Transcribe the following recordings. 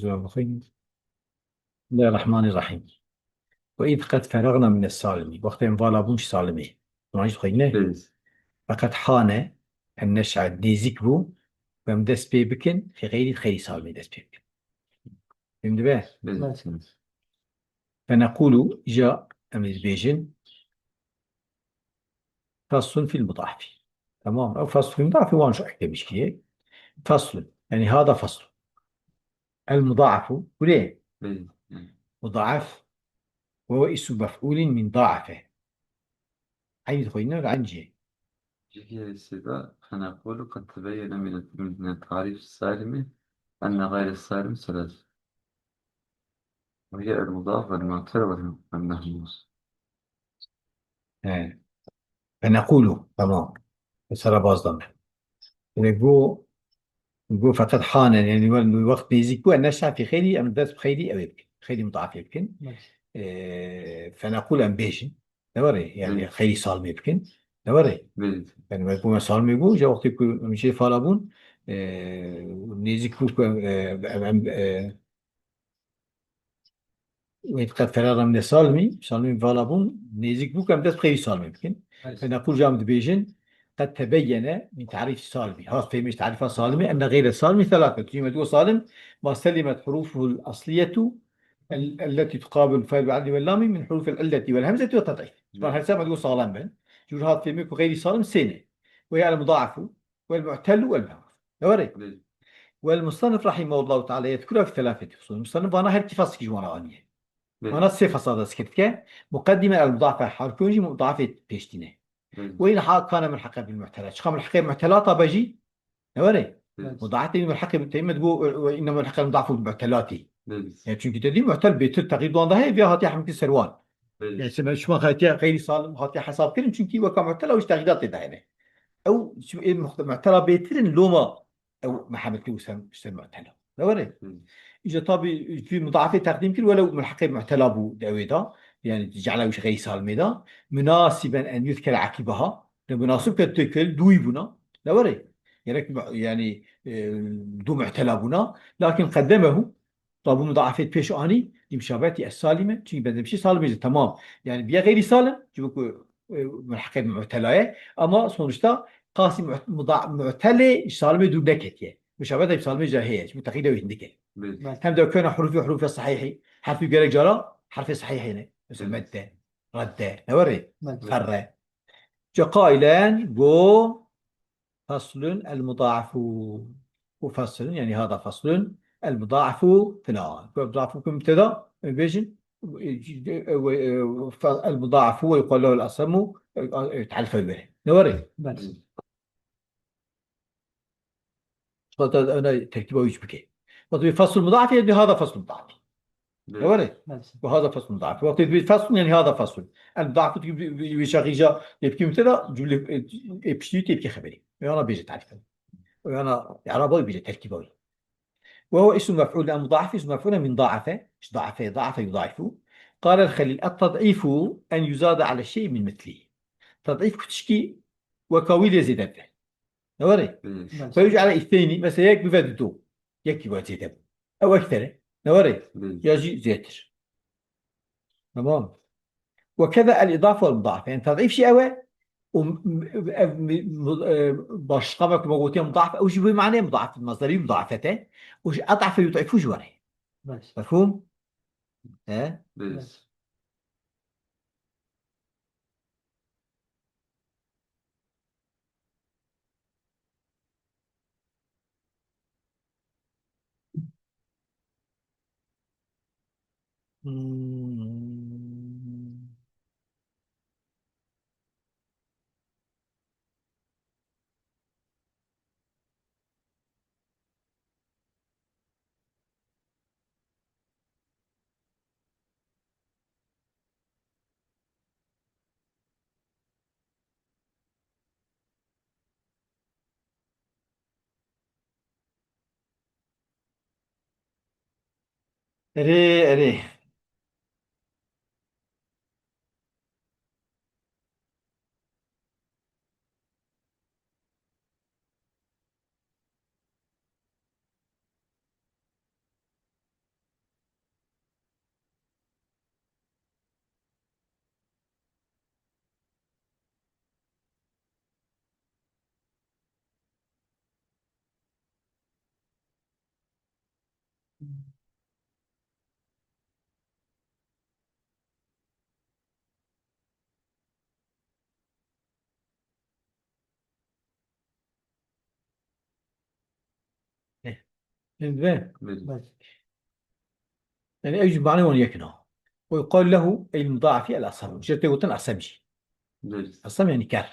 بسم الله الرحمن الرحيم. وإذ قد فرغنا من السالم وقت فالا بونش سالمي ما خينا بله فقد حان أن نشعر ديزيك بو وم دست بي بكن في غير الخير سالمي دست بي بكن. فهمت بقى؟ بله فنقول جاء أمير بيجن فصل في المضاعف. تمام، أو فصل في المضاعف وان شو أحكي مشكلة. فصل يعني هذا فصل المضاعف وليه بله مضاعف وهو اسم مفعول من ضاعفه. عايز خوينا عن جي. هي الصفة فنقول قد تبين من التعريف السالم أن غير السالم ثلاث، وهي المضاف والمعتل والمهموس. آه. فنقول تمام بس أنا باصدم نقول فقد حان يعني الوقت بيزيكو أن نشعر في خيري أم ذات بخيري أو يمكن خيري مضاعف يمكن. فنقول أم بيجن دوري يعني بله خيري صالم يمكن دوري. بله يعني ما يكون صالم يقول جا وقت يكون مشي فالابون نيزيكو وقد فرار من سالمي فالابون نيزيكو كم دست بخيري صالم يمكن. فنقول جامد بيجن قد تبين من تعريف السالمي هذا فهمش تعريف السالمي أن غير السالمي ثلاثة كلمة هو سالم ما سلمت حروفه الأصلية التي تقابل الفاء والعلم واللام من حروف العلة والهمزة والتضعيف. طبعا هسه ما تقول سالم بن جور هذا فهمك غير سالم سنة وهي المضاعف والمعتل والمعروف دوري. بله والمصنف رحمه الله تعالى يذكرها في ثلاثة فصول. المصنف أنا هل تفصل جوانا آنية بله أنا صفة صادة سكتك مقدمة المضاعفة حركونجي مضاعفة بيشتينه بله وين حال كان ملحقا بالمعتلات شخص ملحقا بالمعتلات بجي نوري بله مضاعفة ملحقا تيمة تقول وإنما ملحقا مضاعفة بالمعتلات بله يعني çünkü dediğim معتل بيتر تقييد وان ضهي فيها هاتي حمك السروان بله يعني سمع شو ما هاتي غير سالم هاتي حساب كريم çünkü وكا معتلة وش تغييرات ده يعني أو شو إيه معتلة بيترن لوما أو محمد كي وسم معتلة نوري إذا طبي في مضاعفة تقديم كل ولو ملحق معتلى أبو داويدا يعني جعله وش غير سالمي دا مناسبا أن يذكر عقبها مناسب كتكل دوي بنا لا وري يعني دو معتلى بنا لكن قدمه طب مضاعفة بيش أني لمشابهة السالمة شيء بدل شيء سالم تمام يعني بيا غير سالم جبك ملحق معتلى أما sonuçta قاسم معتلى سالمة دو نكتة مشابهة بسالمة جاهية متقيدة ويندكه بله هم دو كان حروف الصحيح حرف جرى جرى حرف صحيح هنا مثل بله مادة ردة نوري بله خرة جا قائلا جو فصل المضاعف وفصل يعني هذا فصل المضاعف فلان المضاعف كمبتدا بيجن المضاعف هو يقال له الأصم تعرف به نوري بله أنا تركيبه ويش بكي وطبي فصل مضاعف يعني هذا فصل مضاعف بله نوري وهذا فصل ضعف وقت فصل يعني هذا فصل الضعف بشغيجة يبكي مبتدا جملة يبكي تبكي خبري وانا بيجي تعرف وانا اعرابي بيجي تركيبي وهو اسم مفعول لأن مضاعف اسم مفعول من ضاعفه ايش ضاعفه ضاعف يضاعف. قال الخليل التضعيف أن يزاد على الشيء من مثله تضعيف كتشكي وكويل يزيد نوري بله فيجعل اثنين مثلا يك بفاد دو يكي وزيد أو أكثر نوري بله يجي زيتر تمام. وكذا الإضافة والمضاعفة يعني تضعيف شيء أوي باشقامك موجودين مضاعف أو شيء بمعنى مضاعف المصدري مضاعفته وش أضعف يضعف جواره مفهوم؟ ها؟ بله مم. أري أري إيه. إيه. بلي. يعني أي معنى يكنه ويقال له أي المضاعف الأصم جرت وطن أصمجي بلي. أصم يعني كار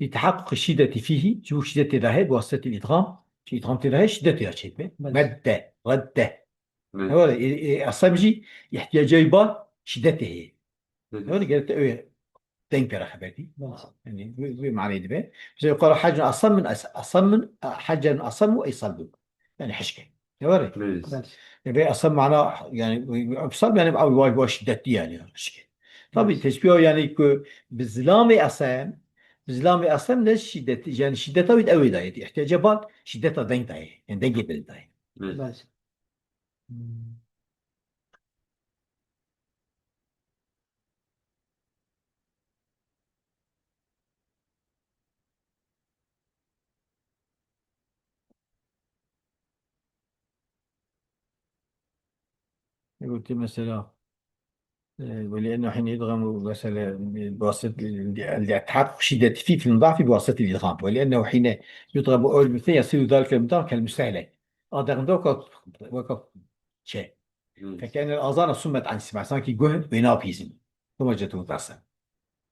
لتحقق الشدة فيه شوف شدة الذهاب بواسطة الإدغام في إدغام تذهب شدة الشدة مادة ردة بلي. هو الصمجي يحتاج يبان شدته هو بلي. اللي قالت تنكر خبرتي يعني بمعنى دبي زي يقول حاجة أصم من أصم من حاجة أصم أي صلب يعني حشكة هو بلي. يبقى أصم معناه يعني أصم يعني أو واي شدتي يعني حشكة طبعا بلي. تشبيه يعني بزلامي أصم بزلامي أصم ليش شدة يعني شدته يتقوي ده يحتاج يبان شدته دين ده يعني دين جبل ده بلي. قلت مثلا ولأنه حين يدغم مثلا بواسطة اللي تحقق شدة فيه في المضاعف بواسطة الإدغام ولأنه حين يضرب أول مثل يصير ذلك المضاعف كالمستهلك أضغم ذوك وقف شيء بلي. فكأن الأذان صمت عن السمع سانكي جهد بينها بيزم ثم جت متأثر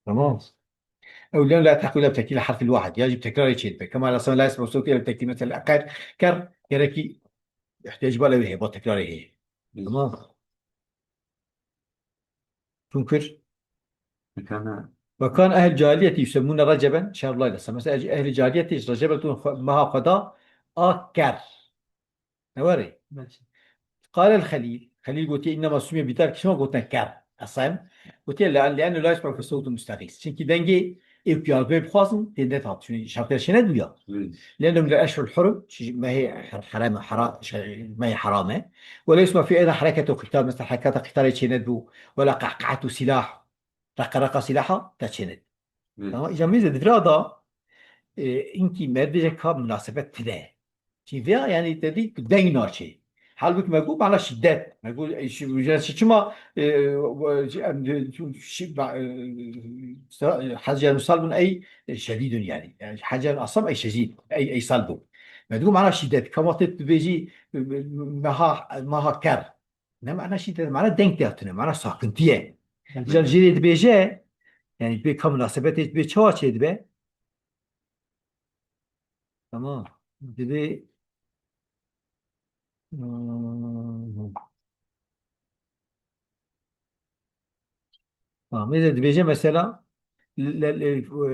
تمام أو لأنه لا تحقق إلا بتركيب الحرف الواحد يجب تكرار شيء كما لا يسمع صوت إلا بتركيب مثل كر كركي يحتاج بلا به بتكراره بلي. تمام تنكر كان وكان أهل الجاهلية يسمون رجبا شهر الله لسه مثلا أهل الجاهلية رجبة مها قضاء آكر نوري قال الخليل خليل قلت إنما سمي بذلك شنو قلت كر أصلا قلت لأنه لا يسمع في الصوت المستغيث شنكي دنجي إبقى بخاصم تندت شنو شرط شنو دويا بلي. لأنه من الأشهر الحرم ما هي حرام ما هي حرامة ولا يسمع في أيضا حركة قتال مثل حركات قتال شندو ولا قعقعة سلاح رقرقة سلاحها تشند بلي. تمام إذا ميزة درادة اینکه مردش که مناسبت تده چی ویا یعنی تدی دنگ ناچه حال بك ما يقول على شدات ما يقول شما حاجة صلب أي شديد يعني حاجة أصلا أي شديد أي صلب ما تقول على شدات كما تبيجي مها كر نه معنى شدات معنى دنگ تاتنا معنى ساكنتيه إذا بلي. جريت بيجي يعني بكم مناسبات بيجوا شيء ده تمام دبي مم. مثل دبيجة مثلا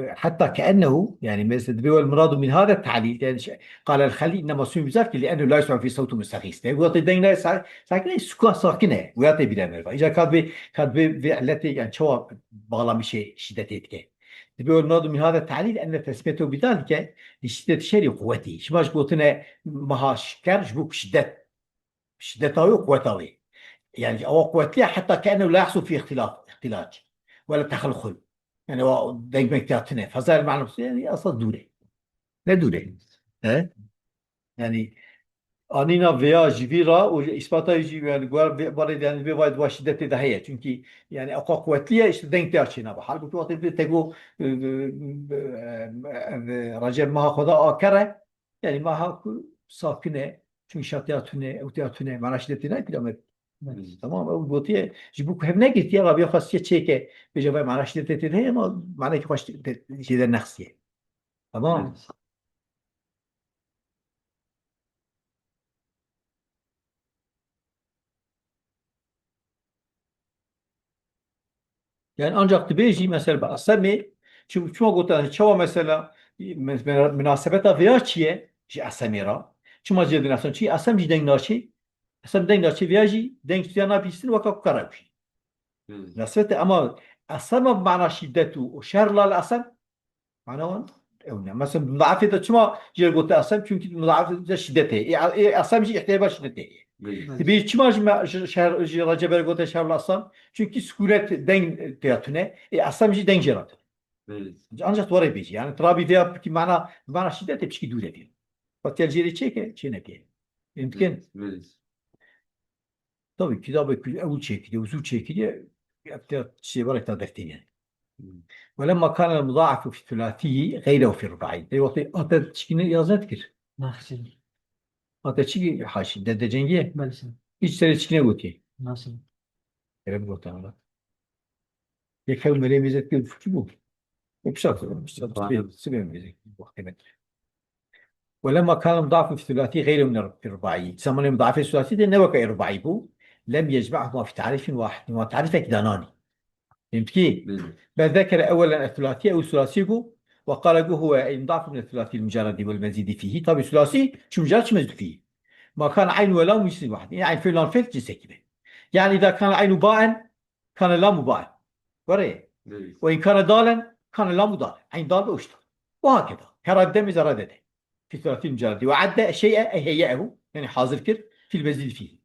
حتى كأنه يعني مثل دبي والمراد من هذا التعليل يعني قال الخلي إنما سمي بذلك لأنه لا يسمع في صوته مستغيث يعني ويعطي دينا ساكنة السكون ساكنة ويعطي بلا مرة إذا كان التي يعني شو بغلا مشي شدتك دبي والمراد من هذا التعليل أن تسميته بذلك لشدة الشر وقوته شباش قلتنا مهاش كان جبوك شدته وقوته يعني أو قوتها حتى كأنه لا يحصل فيه اختلاط ولا تخلخل يعني هو دايما تعتنى فصار المعنى يعني أصلا دولة لا دولة ها يعني أنينا فيا جيفيرا وإثباتا يجي يعني برد يعني بوايد واشدة تدهية çünkü يعني أقوى قوتلية إيش denk تأشينا بحال بتوقف تقول رجل ما خدا آكره يعني ما ساكنة çünkü شرطياتنا أو تياتنا معناش شدتنا كده بلي. تمام او بوتي جيبوك هم نجت يا ربي خاص تشيك بجواب معنا شدت هي ما معناه خوش شيء النفسيه بلي. تمام يعني ancak تبيجي مثلا بقسمي شو قلت انا شو مثلا مناسبتها فيها شيء شيء اسميرا شو ما جد نفسه شيء اسم جدين ناشي اسم دين ناشي فياجي دين تيانا بيستن وكا كراوشي بلي. مناسبته اما اسم بمعنى شدته وشر لا الاسم معناه أولى مثلا مضاعفة شما جيل قلت أسام çünkü مضاعفة شدته أسام جي احتمال شدته بلي. تبي شما شهر رجب قلت شهر الأسام çünkü سكونات دين تياتونه أسام جي دين جرات بلي. ancak doğru bir şey yani ترابي فيها ki mana şiddete bir şey dure diyor. Fakat جيري çeke çene diye. بلي. يمكن بلي. طبعا كتابة أول شيء كده وزود شيء كده أكثر شيء برك تقدرتين يعني. ولما كان المضاعف في الثلاثي غيره في الرباعي يعطي هذا تشكيل يازنتكر ناصر هذا شيء حاشي ده جنگيه بلسن hiç tane تشكيل قلتي ناصر كلام قلت أنا يكمل مليء ميزات كده في بو وبشرط سبب ميزات وقت ما ولما كان المضاعف في الثلاثي غير من في الرباعي تسمى المضاعف في الثلاثي ده نوع رباعي بو لم يجمعهما في تعريف واحد وتعريف كداناني فهمت كيف؟ بل ذكر أولا الثلاثي أو الثلاثي وقال هو المضاعف من الثلاثي المجرد والمزيد فيه طب الثلاثي شو مجرد شو مزيد فيه ما كان عين ولا مجلس واحد يعني في لام فيت جنس كده يعني إذا كان العين باء كان اللام باء وريه وإن كان ضالا كان اللام ضال عين ضال واشتر وهكذا كرد إذا ردده في الثلاثي المجرد وعد الشيء أي هيئه يعني حاضر كر في المزيد فيه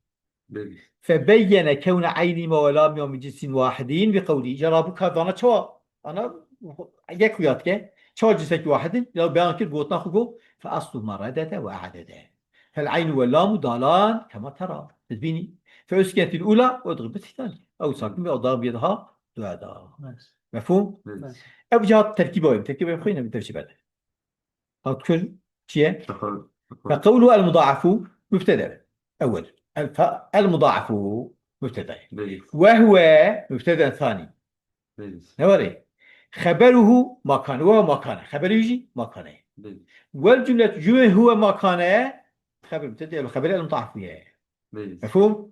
فبين كون عين ولام من جنس واحدين بقوله جرابك هذا أنا شو أنا يكوياتك شو جنسك واحد لو بيان كل بوتنا خو فأصل ما ردده وأعدده فالعين واللام ضالان كما ترى تبيني فأسكنت الأولى وضربت الثانية أو ساكن أو ضرب يدها هذا مفهوم؟ أبجد تركيبه خوينا بالترتيب هذا هتكون شيء فقوله المضاعف مبتدأ أول المضاعف مبتدأ وهو مبتدأ ثاني نوري خبره ما كان وهو ما كان خبر يجي ما كان والجملة جملة هو ما كان خبر مبتدأ الخبر المضاعف وياه مفهوم؟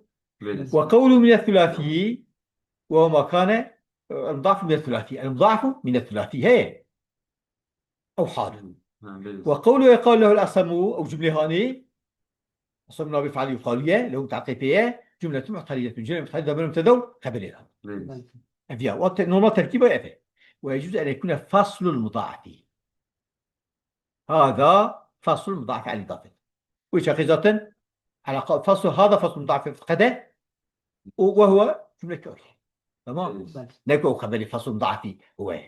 وقوله من الثلاثي وهو ما كان المضاعف من الثلاثي المضاعف من الثلاثي هي أو حال وقوله يقال له الأصم أو جملة هاني أصمنا بفعل يقالية له تعقيبية جملة معترية جملة معترية من مبتدأ خبر لها أفيا نورمال تركيبه يأتي ويجوز أن يكون فصل المضاعف هذا فصل المضاعف على الإضافة وشاقزة على فصل هذا فصل المضاعف فقده وهو جملة كورية تمام نكو خبر فصل مضاعف هو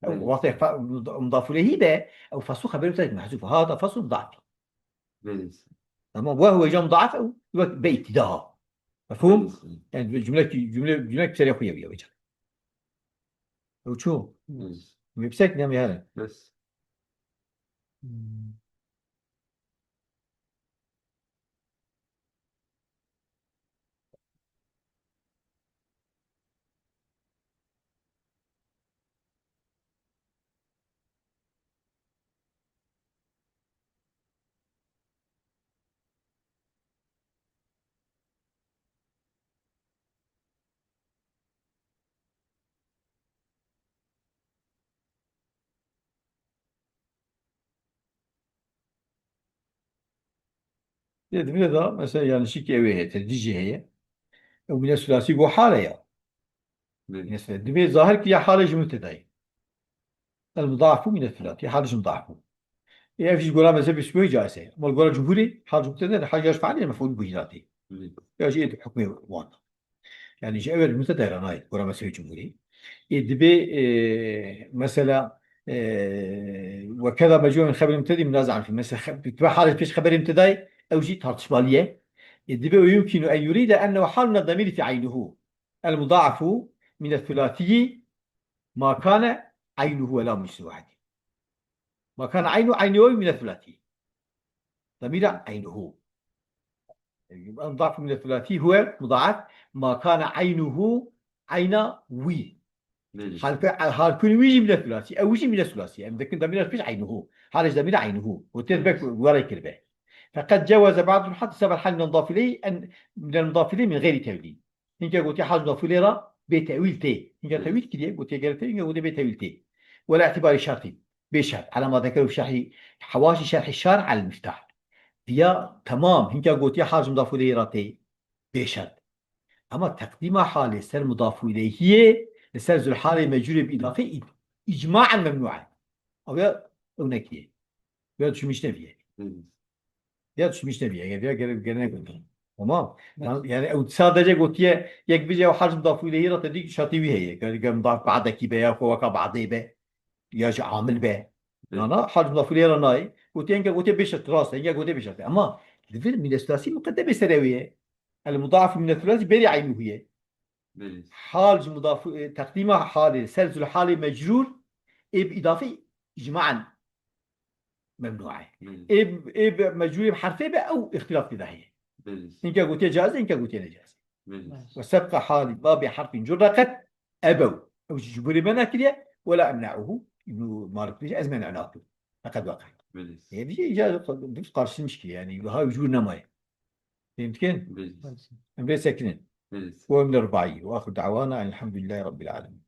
أو وصف مضاف إليه به أو فصل خبر مبتدأ محذوف هذا فصل مضاعف تمام وهو جمع مضاعف أو بابتداء مفهوم يعني جملة كثيرة خوية وجه وشو بيبسك نعم هذا بس من هذا مثلا يعني شيء كأويه تدريجي هي ومن الثلاثي هو حالة يا بالنسبة دبي ظاهر كي حالة جملة تدعي المضاعف من الثلاثي حالة مضاعف يعني في جولا مثلا بسموه جائزة ما الجولا جمهوري حالة مبتدأ حاجة يرفع عليه المفعول به ذاتي يجي حكمه واضح يعني جاء أول مبتدأ رناي جولا مثلا جمهوري دبي مثلا وكذا مجموع من خبر مبتدئ منازع في مثلا بتبقى حالة فيش خبر مبتدئ أو جيت هرتشبالية دبي ويمكن أن يريد أنه حال من الضمير في عينه المضاعف من الثلاثي ما كان عينه ولا مش واحد ما كان عينه من الثلاثي ضمير عينه المضاعف من الثلاثي هو مضاعف ما كان عينه عين وي حال كل ويجي من الثلاثي أو ويجي من الثلاثي يعني ذكر ضمير فيش عينه حال ضمير عينه وتربك ورا كلمة فقد جوز بعض الحد سبب الحال من المضاف إليه أن من المضاف إليه من غير تأويل إنك قلت حال مضاف إليه را بتأويل تي إنك تأويل كده قلت غير تي إنك قلت بتأويل تي ولا اعتبار شرطي بشرط على ما ذكروا في شرح حواشي شرح الشارع على المفتاح يا تمام إنك قلت حال مضاف إليه را تي بشرط أما تقديم حال سر مضاف إليه هي لسر ذو الحالة مجرور بإضافة إجماعا ممنوعا أو يا هناك يا شو مش نبيه يا شو مش نبيه يعني يا قرنا تمام يعني أو صادق قلت يا بيجي أو حاجة مضاف إليه را تديك شاطئ هي كان مضاف بعد كي بيا فوق بعضه به يا عامل به أنا حاجة مضاف إليه را ناي قلت بيش تراس قلت بيش أما الفيلم من الثلاثي مقدمة سروية المضاعف من الثلاثي بري عينه هي بليز حال مضاف تقديمها حال سلسل حال مجرور بإضافة إجماعا ممنوعة بليز مجرور بحرفين أو اختلاف بداهية بليز إنك قلت جائز إنك قلت نجاز بليز وسبق حال ما بحرف جر قد أبوا أو جبري مناكلية ولا أمنعه ابن مالك ليش أزمن عناقه فقد وقع بليز يعني إجازة نفس قارش المشكلة يعني وهاي وجود نماية فهمت كيف؟ بليز أمري ساكنين بليز ومن الرباعية وآخر دعوانا أن الحمد لله رب العالمين